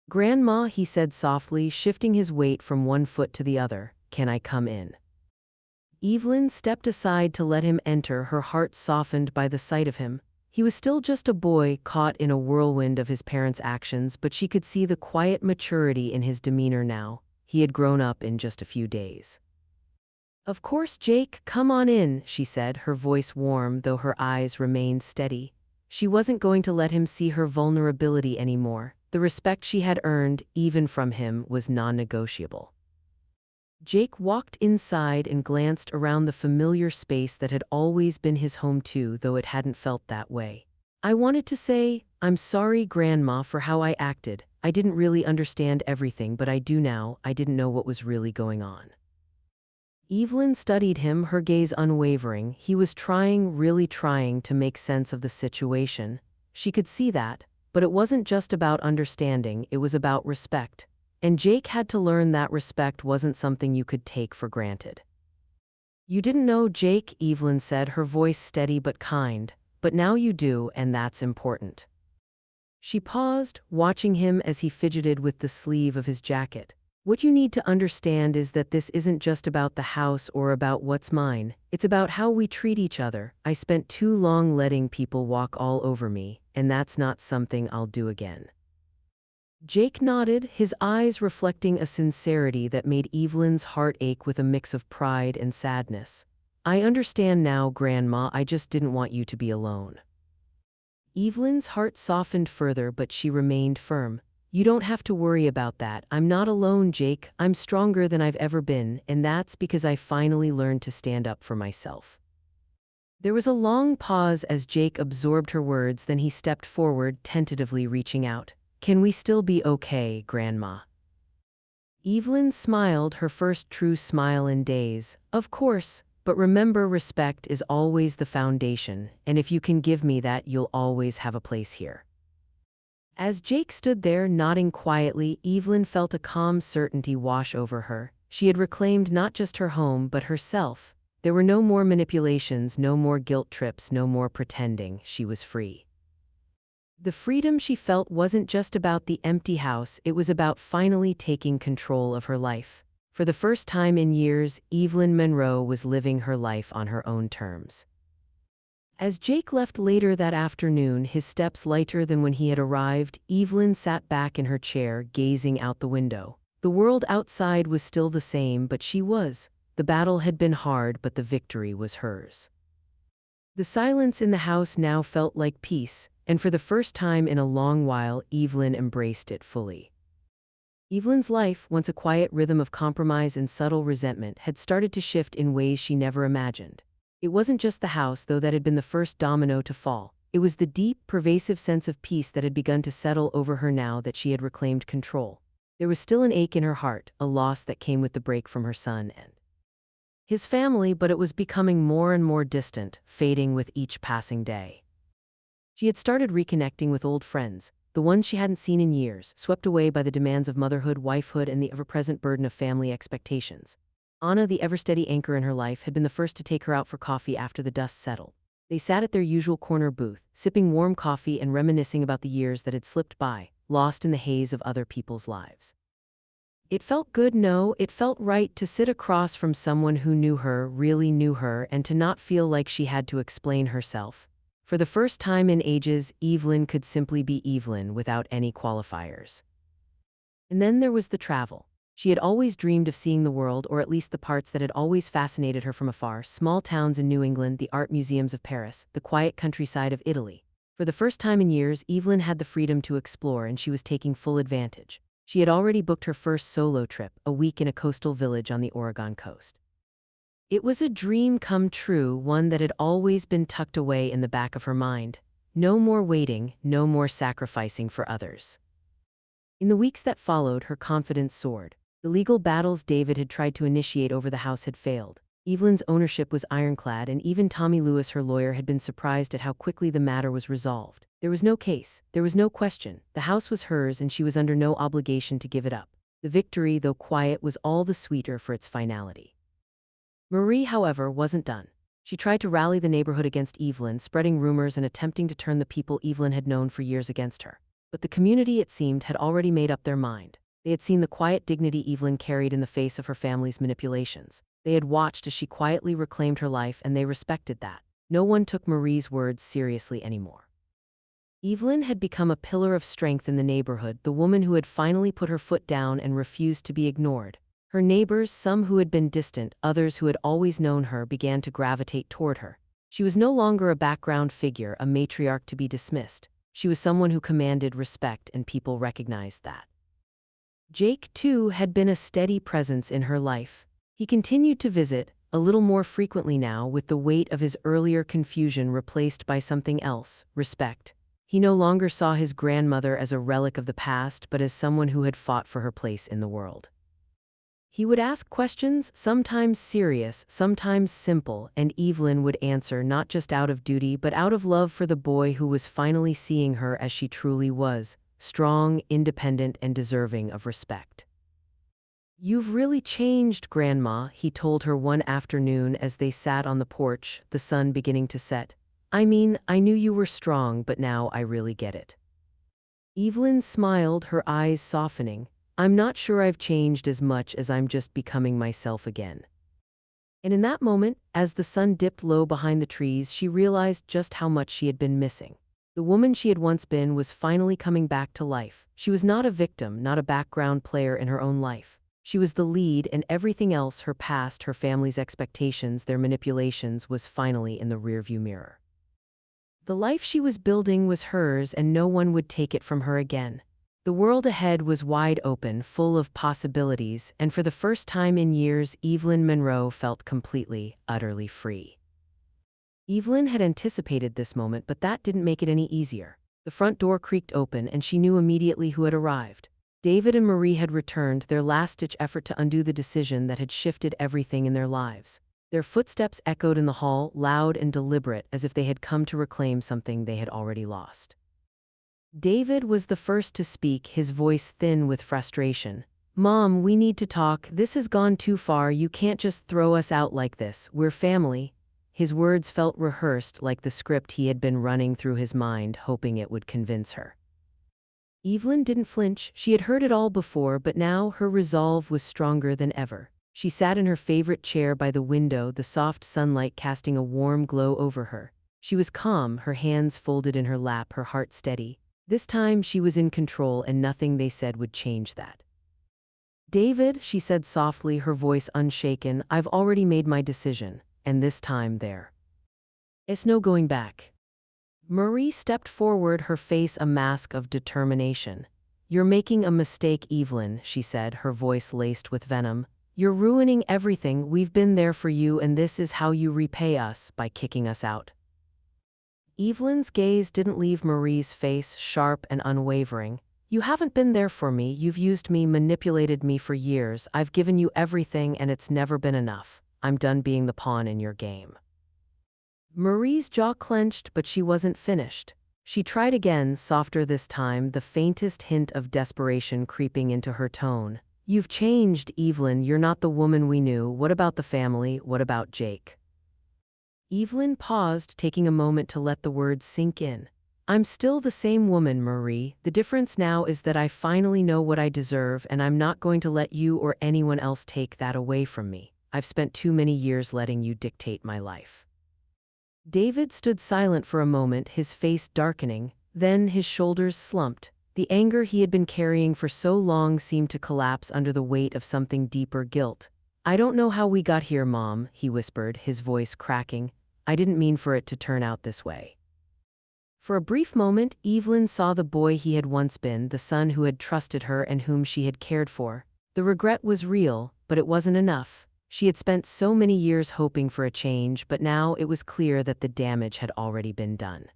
"Grandma," he said softly, shifting his weight from one foot to the other, "can I come in?" Evelyn stepped aside to let him enter, her heart softened by the sight of him. He was still just a boy, caught in a whirlwind of his parents' actions, but she could see the quiet maturity in his demeanor now. He had grown up in just a few days. "Of course, Jake, come on in," she said, her voice warm, though her eyes remained steady. She wasn't going to let him see her vulnerability anymore. The respect she had earned, even from him, was non-negotiable. Jake walked inside and glanced around the familiar space that had always been his home too, though it hadn't felt that way. "I wanted to say, I'm sorry, Grandma, for how I acted. I didn't really understand everything, but I do now. I didn't know what was really going on." Evelyn studied him, her gaze unwavering. He was trying, really trying, to make sense of the situation. She could see that, But it wasn't just about understanding, it was about respect. And Jake had to learn that respect wasn't something you could take for granted. "You didn't know, Jake," Evelyn said, her voice steady but kind. "But now you do, and that's important." She paused, watching him as he fidgeted with the sleeve of his jacket. "What you need to understand is that this isn't just about the house or about what's mine. It's about how we treat each other. I spent too long letting people walk all over me, and that's not something I'll do again." Jake nodded, his eyes reflecting a sincerity that made Evelyn's heart ache with a mix of pride and sadness. "I understand now, Grandma, I just didn't want you to be alone." Evelyn's heart softened further, but she remained firm. "You don't have to worry about that. I'm not alone, Jake. I'm stronger than I've ever been, and that's because I finally learned to stand up for myself." There was a long pause as Jake absorbed her words, then he stepped forward, tentatively reaching out. "Can we still be okay, Grandma?" Evelyn smiled, her first true smile in days. "Of course. But remember, respect is always the foundation, and if you can give me that, you'll always have a place here." As Jake stood there, nodding quietly, Evelyn felt a calm certainty wash over her. She had reclaimed not just her home, but herself. There were no more manipulations, no more guilt trips, no more pretending. She was free. The freedom she felt wasn't just about the empty house, it was about finally taking control of her life. For the first time in years, Evelyn Monroe was living her life on her own terms. As Jake left later that afternoon, his steps lighter than when he had arrived, Evelyn sat back in her chair, gazing out the window. The world outside was still the same, but she was. The battle had been hard, but the victory was hers. The silence in the house now felt like peace, and for the first time in a long while, Evelyn embraced it fully. Evelyn's life, once a quiet rhythm of compromise and subtle resentment, had started to shift in ways she never imagined. It wasn't just the house, though, that had been the first domino to fall. It was the deep, pervasive sense of peace that had begun to settle over her now that she had reclaimed control. There was still an ache in her heart, a loss that came with the break from her son and his family, but it was becoming more and more distant, fading with each passing day. She had started reconnecting with old friends, the ones she hadn't seen in years, swept away by the demands of motherhood, wifehood, and the ever-present burden of family expectations. Anna, the ever-steady anchor in her life, had been the first to take her out for coffee after the dust settled. They sat at their usual corner booth, sipping warm coffee and reminiscing about the years that had slipped by, lost in the haze of other people's lives. It felt good, no, it felt right to sit across from someone who knew her, really knew her, and to not feel like she had to explain herself. For the first time in ages, Evelyn could simply be Evelyn without any qualifiers. And then there was the travel. She had always dreamed of seeing the world, or at least the parts that had always fascinated her from afar: small towns in New England, the art museums of Paris, the quiet countryside of Italy. For the first time in years, Evelyn had the freedom to explore, and she was taking full advantage. She had already booked her first solo trip, a week in a coastal village on the Oregon coast. It was a dream come true, one that had always been tucked away in the back of her mind. No more waiting, no more sacrificing for others. In the weeks that followed, her confidence soared. The legal battles David had tried to initiate over the house had failed. Evelyn's ownership was ironclad, and even Tommy Lewis, her lawyer, had been surprised at how quickly the matter was resolved. There was no case, there was no question. The house was hers, and she was under no obligation to give it up. The victory, though quiet, was all the sweeter for its finality. Marie, however, wasn't done. She tried to rally the neighborhood against Evelyn, spreading rumors and attempting to turn the people Evelyn had known for years against her. But the community, it seemed, had already made up their mind. They had seen the quiet dignity Evelyn carried in the face of her family's manipulations. They had watched as she quietly reclaimed her life, and they respected that. No one took Marie's words seriously anymore. Evelyn had become a pillar of strength in the neighborhood, the woman who had finally put her foot down and refused to be ignored. Her neighbors, some who had been distant, others who had always known her, began to gravitate toward her. She was no longer a background figure, a matriarch to be dismissed. She was someone who commanded respect, and people recognized that. Jake, too, had been a steady presence in her life. He continued to visit, a little more frequently now, with the weight of his earlier confusion replaced by something else: respect. He no longer saw his grandmother as a relic of the past, but as someone who had fought for her place in the world. He would ask questions, sometimes serious, sometimes simple, and Evelyn would answer not just out of duty but out of love for the boy who was finally seeing her as she truly was, strong, independent, and deserving of respect. "You've really changed, Grandma," he told her one afternoon as they sat on the porch, the sun beginning to set. "I mean, I knew you were strong, but now I really get it." Evelyn smiled, her eyes softening. "I'm not sure I've changed as much as I'm just becoming myself again." And in that moment, as the sun dipped low behind the trees, she realized just how much she had been missing. The woman she had once been was finally coming back to life. She was not a victim, not a background player in her own life. She was the lead, and everything else, her past, her family's expectations, their manipulations, was finally in the rearview mirror. The life she was building was hers, and no one would take it from her again. The world ahead was wide open, full of possibilities, and for the first time in years, Evelyn Monroe felt completely, utterly free. Evelyn had anticipated this moment, but that didn't make it any easier. The front door creaked open, and she knew immediately who had arrived. David and Marie had returned, their last-ditch effort to undo the decision that had shifted everything in their lives. Their footsteps echoed in the hall, loud and deliberate, as if they had come to reclaim something they had already lost. David was the first to speak, his voice thin with frustration. "Mom, we need to talk. This has gone too far. You can't just throw us out like this. We're family." His words felt rehearsed, like the script he had been running through his mind, hoping it would convince her. Evelyn didn't flinch. She had heard it all before, but now her resolve was stronger than ever. She sat in her favorite chair by the window, the soft sunlight casting a warm glow over her. She was calm, her hands folded in her lap, her heart steady. This time she was in control, and nothing they said would change that. "David," she said softly, her voice unshaken, "I've already made my decision, and this time it's no going back." Marie stepped forward, her face a mask of determination. "You're making a mistake, Evelyn," she said, her voice laced with venom. "You're ruining everything. We've been there for you, and this is how you repay us, by kicking us out." Evelyn's gaze didn't leave Marie's face, sharp and unwavering. "You haven't been there for me. You've used me, manipulated me for years. I've given you everything, and it's never been enough. I'm done being the pawn in your game." Marie's jaw clenched, but she wasn't finished. She tried again, softer this time, the faintest hint of desperation creeping into her tone. "You've changed, Evelyn. You're not the woman we knew. What about the family? What about Jake?" Evelyn paused, taking a moment to let the words sink in. "I'm still the same woman, Marie. The difference now is that I finally know what I deserve, and I'm not going to let you or anyone else take that away from me. I've spent too many years letting you dictate my life." David stood silent for a moment, his face darkening. Then his shoulders slumped. The anger he had been carrying for so long seemed to collapse under the weight of something deeper, guilt. "I don't know how we got here, Mom," he whispered, his voice cracking. "I didn't mean for it to turn out this way." For a brief moment, Evelyn saw the boy he had once been, the son who had trusted her and whom she had cared for. The regret was real, but it wasn't enough. She had spent so many years hoping for a change, but now it was clear that the damage had already been done.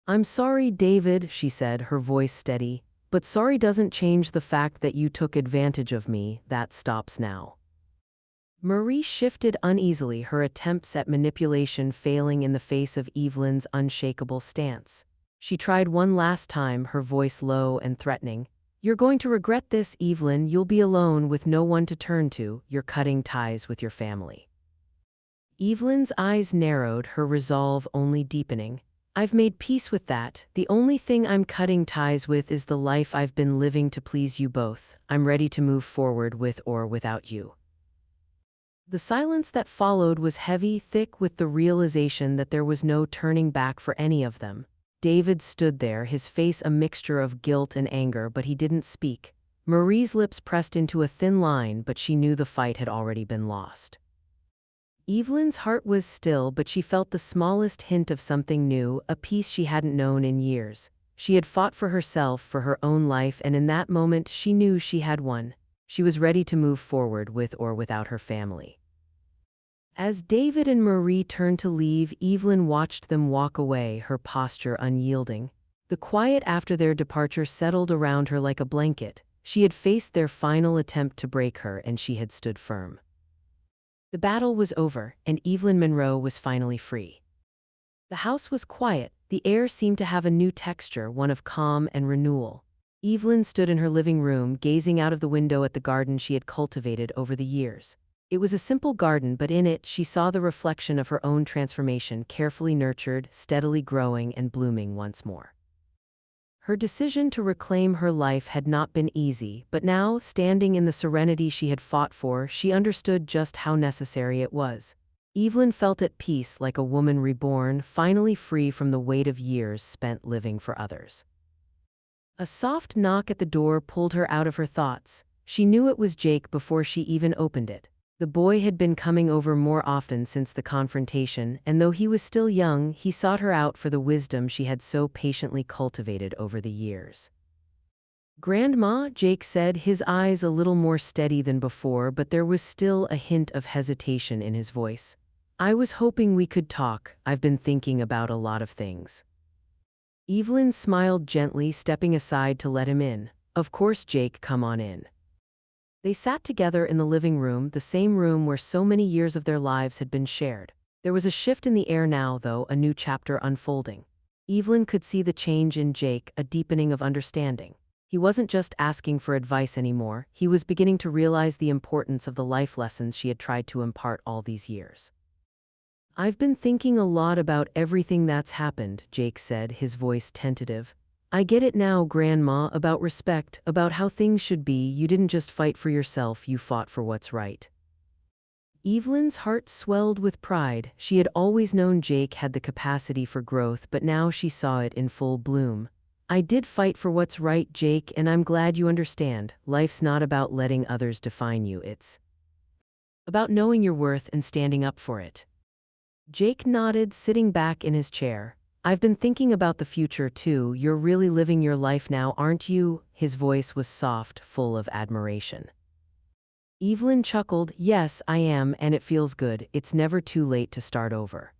"I'm sorry, David," she said, her voice steady, "but sorry doesn't change the fact that you took advantage of me. That stops now." Marie shifted uneasily, her attempts at manipulation failing in the face of Evelyn's unshakable stance. She tried one last time, her voice low and threatening. "You're going to regret this, Evelyn. You'll be alone with no one to turn to. You're cutting ties with your family." Evelyn's eyes narrowed, her resolve only deepening. "I've made peace with that. The only thing I'm cutting ties with is the life I've been living to please you both. I'm ready to move forward with or without you." The silence that followed was heavy, thick with the realization that there was no turning back for any of them. David stood there, his face a mixture of guilt and anger, but he didn't speak. Marie's lips pressed into a thin line, but she knew the fight had already been lost. Evelyn's heart was still, but she felt the smallest hint of something new, a peace she hadn't known in years. She had fought for herself, for her own life, and in that moment she knew she had won. She was ready to move forward with or without her family. As David and Marie turned to leave, Evelyn watched them walk away, her posture unyielding. The quiet after their departure settled around her like a blanket. She had faced their final attempt to break her, and she had stood firm. The battle was over, and Evelyn Monroe was finally free. The house was quiet. The air seemed to have a new texture, one of calm and renewal. Evelyn stood in her living room, gazing out of the window at the garden she had cultivated over the years. It was a simple garden, but in it she saw the reflection of her own transformation, carefully nurtured, steadily growing and blooming once more. Her decision to reclaim her life had not been easy, but now, standing in the serenity she had fought for, she understood just how necessary it was. Evelyn felt at peace, like a woman reborn, finally free from the weight of years spent living for others. A soft knock at the door pulled her out of her thoughts. She knew it was Jake before she even opened it. The boy had been coming over more often since the confrontation, and though he was still young, he sought her out for the wisdom she had so patiently cultivated over the years. "Grandma," Jake said, his eyes a little more steady than before, but there was still a hint of hesitation in his voice. "I was hoping we could talk. I've been thinking about a lot of things." Evelyn smiled gently, stepping aside to let him in. "Of course, Jake, come on in." They sat together in the living room, the same room where so many years of their lives had been shared. There was a shift in the air now, though, a new chapter unfolding. Evelyn could see the change in Jake, a deepening of understanding. He wasn't just asking for advice anymore, he was beginning to realize the importance of the life lessons she had tried to impart all these years. "I've been thinking a lot about everything that's happened," Jake said, his voice tentative. "I get it now, Grandma, about respect, about how things should be. You didn't just fight for yourself, you fought for what's right." Evelyn's heart swelled with pride. She had always known Jake had the capacity for growth, but now she saw it in full bloom. "I did fight for what's right, Jake, and I'm glad you understand. Life's not about letting others define you, it's about knowing your worth and standing up for it." Jake nodded, sitting back in his chair. "I've been thinking about the future too. You're really living your life now, aren't you?" His voice was soft, full of admiration. Evelyn chuckled. "Yes, I am, and it feels good. It's never too late to start over."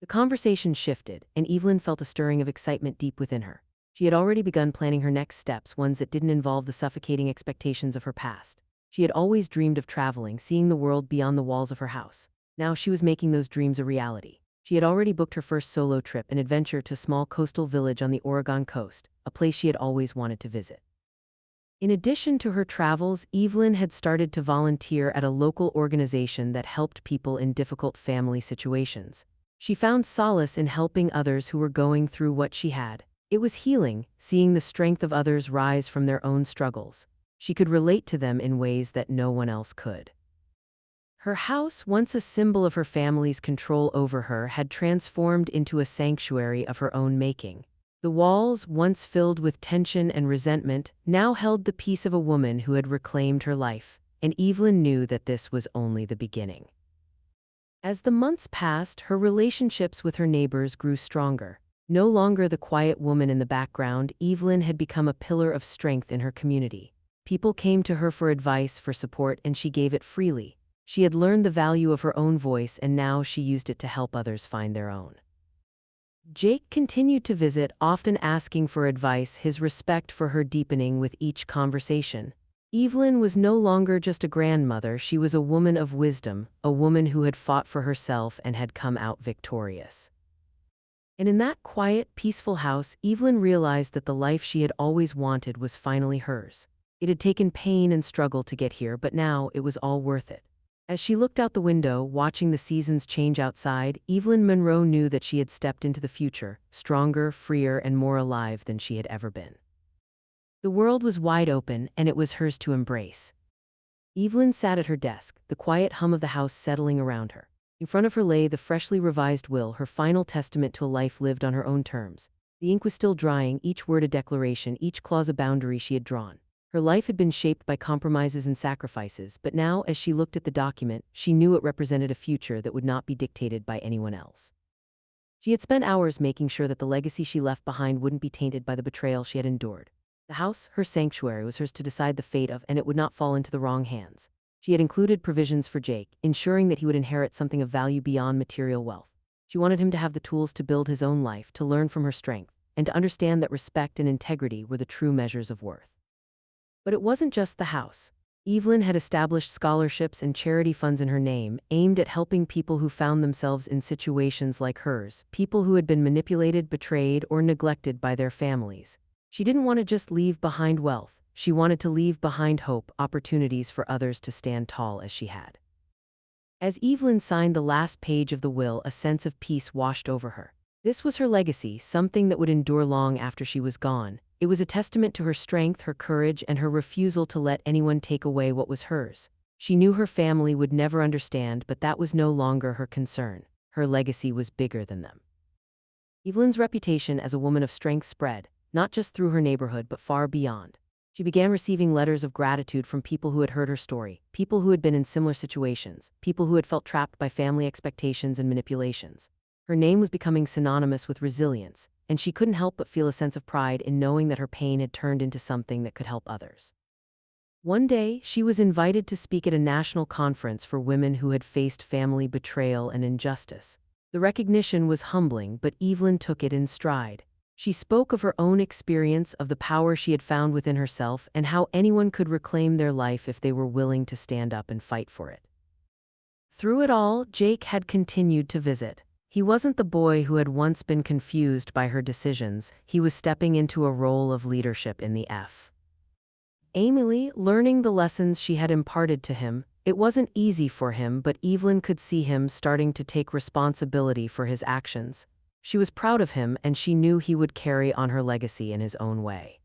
The conversation shifted, and Evelyn felt a stirring of excitement deep within her. She had already begun planning her next steps, ones that didn't involve the suffocating expectations of her past. She had always dreamed of traveling, seeing the world beyond the walls of her house. Now she was making those dreams a reality. She had already booked her first solo trip, an adventure to a small coastal village on the Oregon coast, a place she had always wanted to visit. In addition to her travels, Evelyn had started to volunteer at a local organization that helped people in difficult family situations. She found solace in helping others who were going through what she had. It was healing, seeing the strength of others rise from their own struggles. She could relate to them in ways that no one else could. Her house, once a symbol of her family's control over her, had transformed into a sanctuary of her own making. The walls, once filled with tension and resentment, now held the peace of a woman who had reclaimed her life, and Evelyn knew that this was only the beginning. As the months passed, her relationships with her neighbors grew stronger. No longer the quiet woman in the background, Evelyn had become a pillar of strength in her community. People came to her for advice, for support, and she gave it freely. She had learned the value of her own voice, and now she used it to help others find their own. Jake continued to visit, often asking for advice, his respect for her deepening with each conversation. Evelyn was no longer just a grandmother, she was a woman of wisdom, a woman who had fought for herself and had come out victorious. And in that quiet, peaceful house, Evelyn realized that the life she had always wanted was finally hers. It had taken pain and struggle to get here, but now it was all worth it. As she looked out the window, watching the seasons change outside, Evelyn Monroe knew that she had stepped into the future, stronger, freer, and more alive than she had ever been. The world was wide open, and it was hers to embrace. Evelyn sat at her desk, the quiet hum of the house settling around her. In front of her lay the freshly revised will, her final testament to a life lived on her own terms. The ink was still drying, each word a declaration, each clause a boundary she had drawn. Her life had been shaped by compromises and sacrifices, but now, as she looked at the document, she knew it represented a future that would not be dictated by anyone else. She had spent hours making sure that the legacy she left behind wouldn't be tainted by the betrayal she had endured. The house, her sanctuary, was hers to decide the fate of, and it would not fall into the wrong hands. She had included provisions for Jake, ensuring that he would inherit something of value beyond material wealth. She wanted him to have the tools to build his own life, to learn from her strength, and to understand that respect and integrity were the true measures of worth. But it wasn't just the house. Evelyn had established scholarships and charity funds in her name, aimed at helping people who found themselves in situations like hers, people who had been manipulated, betrayed, or neglected by their families. She didn't want to just leave behind wealth. She wanted to leave behind hope, opportunities for others to stand tall as she had. As Evelyn signed the last page of the will, a sense of peace washed over her. This was her legacy, something that would endure long after she was gone. It was a testament to her strength, her courage, and her refusal to let anyone take away what was hers. She knew her family would never understand, but that was no longer her concern. Her legacy was bigger than them. Evelyn's reputation as a woman of strength spread, not just through her neighborhood but far beyond. She began receiving letters of gratitude from people who had heard her story, people who had been in similar situations, people who had felt trapped by family expectations and manipulations. Her name was becoming synonymous with resilience, and she couldn't help but feel a sense of pride in knowing that her pain had turned into something that could help others. One day, she was invited to speak at a national conference for women who had faced family betrayal and injustice. The recognition was humbling, but Evelyn took it in stride. She spoke of her own experience, of the power she had found within herself, and how anyone could reclaim their life if they were willing to stand up and fight for it. Through it all, Jake had continued to visit. He wasn't the boy who had once been confused by her decisions. He was stepping into a role of leadership in the Emily, learning the lessons she had imparted to him. It wasn't easy for him, but Evelyn could see him starting to take responsibility for his actions. She was proud of him, and she knew he would carry on her legacy in his own way.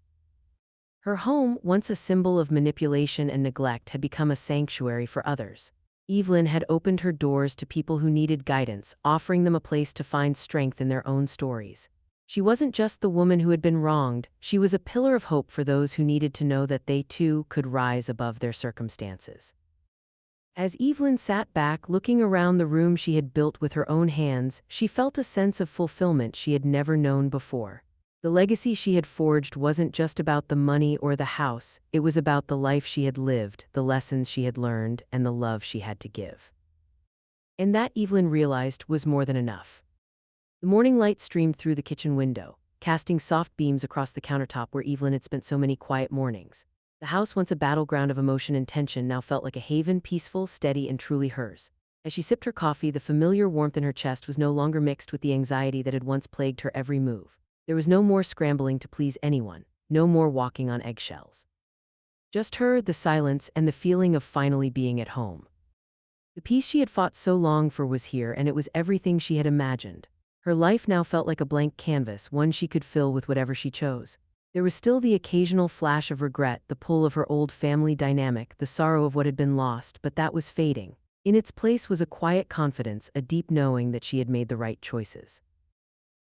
Her home, once a symbol of manipulation and neglect, had become a sanctuary for others. Evelyn had opened her doors to people who needed guidance, offering them a place to find strength in their own stories. She wasn't just the woman who had been wronged, she was a pillar of hope for those who needed to know that they too could rise above their circumstances. As Evelyn sat back, looking around the room she had built with her own hands, she felt a sense of fulfillment she had never known before. The legacy she had forged wasn't just about the money or the house, it was about the life she had lived, the lessons she had learned, and the love she had to give. And that, Evelyn realized, was more than enough. The morning light streamed through the kitchen window, casting soft beams across the countertop where Evelyn had spent so many quiet mornings. The house, once a battleground of emotion and tension, now felt like a haven, peaceful, steady, and truly hers. As she sipped her coffee, the familiar warmth in her chest was no longer mixed with the anxiety that had once plagued her every move. There was no more scrambling to please anyone, no more walking on eggshells. Just her, the silence, and the feeling of finally being at home. The peace she had fought so long for was here, and it was everything she had imagined. Her life now felt like a blank canvas, one she could fill with whatever she chose. There was still the occasional flash of regret, the pull of her old family dynamic, the sorrow of what had been lost, but that was fading. In its place was a quiet confidence, a deep knowing that she had made the right choices.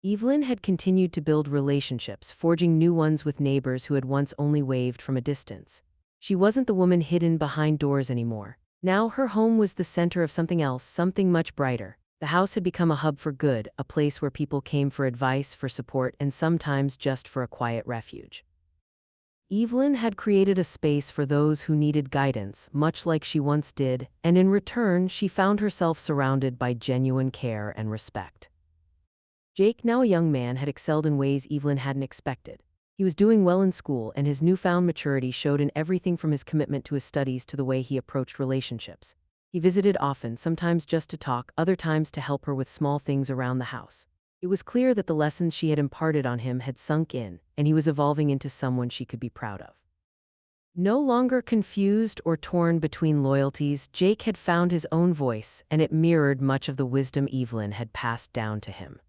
Evelyn had continued to build relationships, forging new ones with neighbors who had once only waved from a distance. She wasn't the woman hidden behind doors anymore. Now her home was the center of something else, something much brighter. The house had become a hub for good, a place where people came for advice, for support, and sometimes just for a quiet refuge. Evelyn had created a space for those who needed guidance, much like she once did, and in return she found herself surrounded by genuine care and respect. Jake, now a young man, had excelled in ways Evelyn hadn't expected. He was doing well in school, and his newfound maturity showed in everything from his commitment to his studies to the way he approached relationships. He visited often, sometimes just to talk, other times to help her with small things around the house. It was clear that the lessons she had imparted on him had sunk in, and he was evolving into someone she could be proud of. No longer confused or torn between loyalties, Jake had found his own voice, and it mirrored much of the wisdom Evelyn had passed down to him.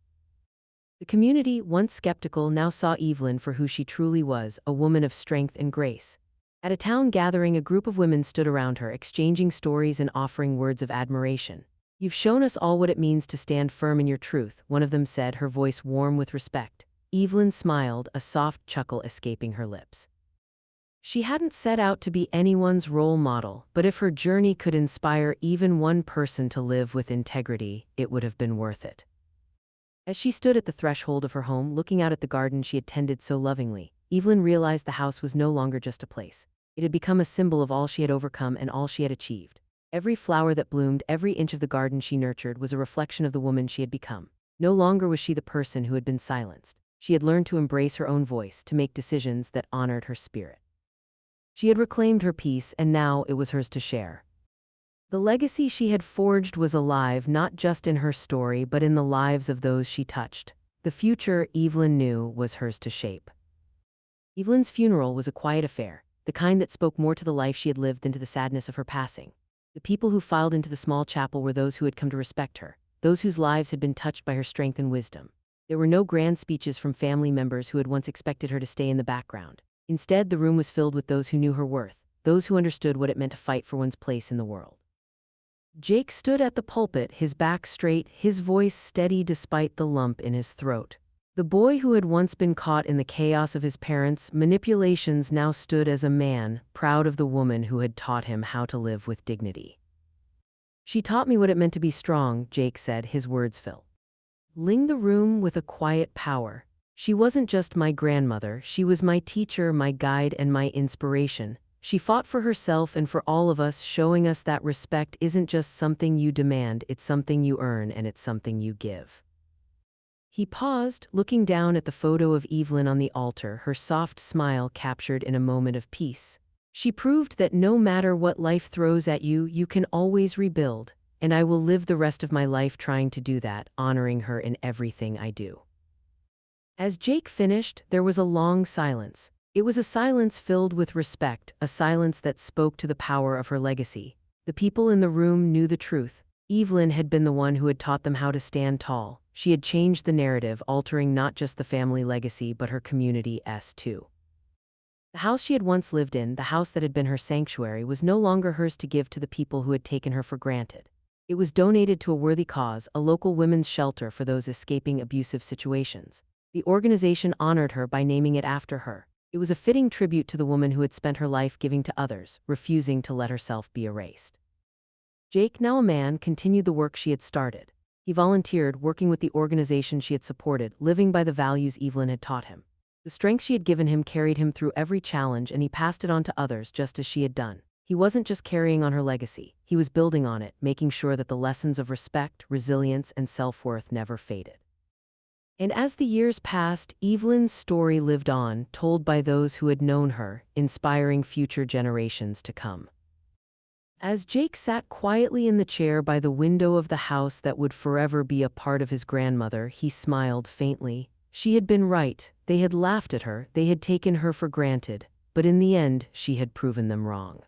The community, once skeptical, now saw Evelyn for who she truly was, a woman of strength and grace. At a town gathering, a group of women stood around her, exchanging stories and offering words of admiration. "You've shown us all what it means to stand firm in your truth," one of them said, her voice warm with respect. Evelyn smiled, a soft chuckle escaping her lips. She hadn't set out to be anyone's role model, but if her journey could inspire even one person to live with integrity, it would have been worth it. As she stood at the threshold of her home, looking out at the garden she had tended so lovingly, Evelyn realized the house was no longer just a place. It had become a symbol of all she had overcome and all she had achieved. Every flower that bloomed, every inch of the garden she nurtured was a reflection of the woman she had become. No longer was she the person who had been silenced. She had learned to embrace her own voice, to make decisions that honored her spirit. She had reclaimed her peace, and now it was hers to share. The legacy she had forged was alive not just in her story but in the lives of those she touched. The future, Evelyn knew, was hers to shape. Evelyn's funeral was a quiet affair, the kind that spoke more to the life she had lived than to the sadness of her passing. The people who filed into the small chapel were those who had come to respect her, those whose lives had been touched by her strength and wisdom. There were no grand speeches from family members who had once expected her to stay in the background. Instead, the room was filled with those who knew her worth, those who understood what it meant to fight for one's place in the world. Jake stood at the pulpit, his back straight, his voice steady despite the lump in his throat. The boy who had once been caught in the chaos of his parents' manipulations now stood as a man, proud of the woman who had taught him how to live with dignity. "She taught me what it meant to be strong," Jake said, his words filling the room with a quiet power. "She wasn't just my grandmother, she was my teacher, my guide, and my inspiration. She fought for herself and for all of us, showing us that respect isn't just something you demand, it's something you earn, and it's something you give." He paused, looking down at the photo of Evelyn on the altar, her soft smile captured in a moment of peace. "She proved that no matter what life throws at you, you can always rebuild, and I will live the rest of my life trying to do that, honoring her in everything I do." As Jake finished, there was a long silence. It was a silence filled with respect, a silence that spoke to the power of her legacy. The people in the room knew the truth. Evelyn had been the one who had taught them how to stand tall. She had changed the narrative, altering not just the family legacy but her community's too. The house she had once lived in, the house that had been her sanctuary, was no longer hers to give to the people who had taken her for granted. It was donated to a worthy cause, a local women's shelter for those escaping abusive situations. The organization honored her by naming it after her. It was a fitting tribute to the woman who had spent her life giving to others, refusing to let herself be erased. Jake, now a man, continued the work she had started. He volunteered, working with the organization she had supported, living by the values Evelyn had taught him. The strength she had given him carried him through every challenge, and he passed it on to others just as she had done. He wasn't just carrying on her legacy, he was building on it, making sure that the lessons of respect, resilience, and self-worth never faded. And as the years passed, Evelyn's story lived on, told by those who had known her, inspiring future generations to come. As Jake sat quietly in the chair by the window of the house that would forever be a part of his grandmother, he smiled faintly. She had been right. They had laughed at her, they had taken her for granted, but in the end, she had proven them wrong.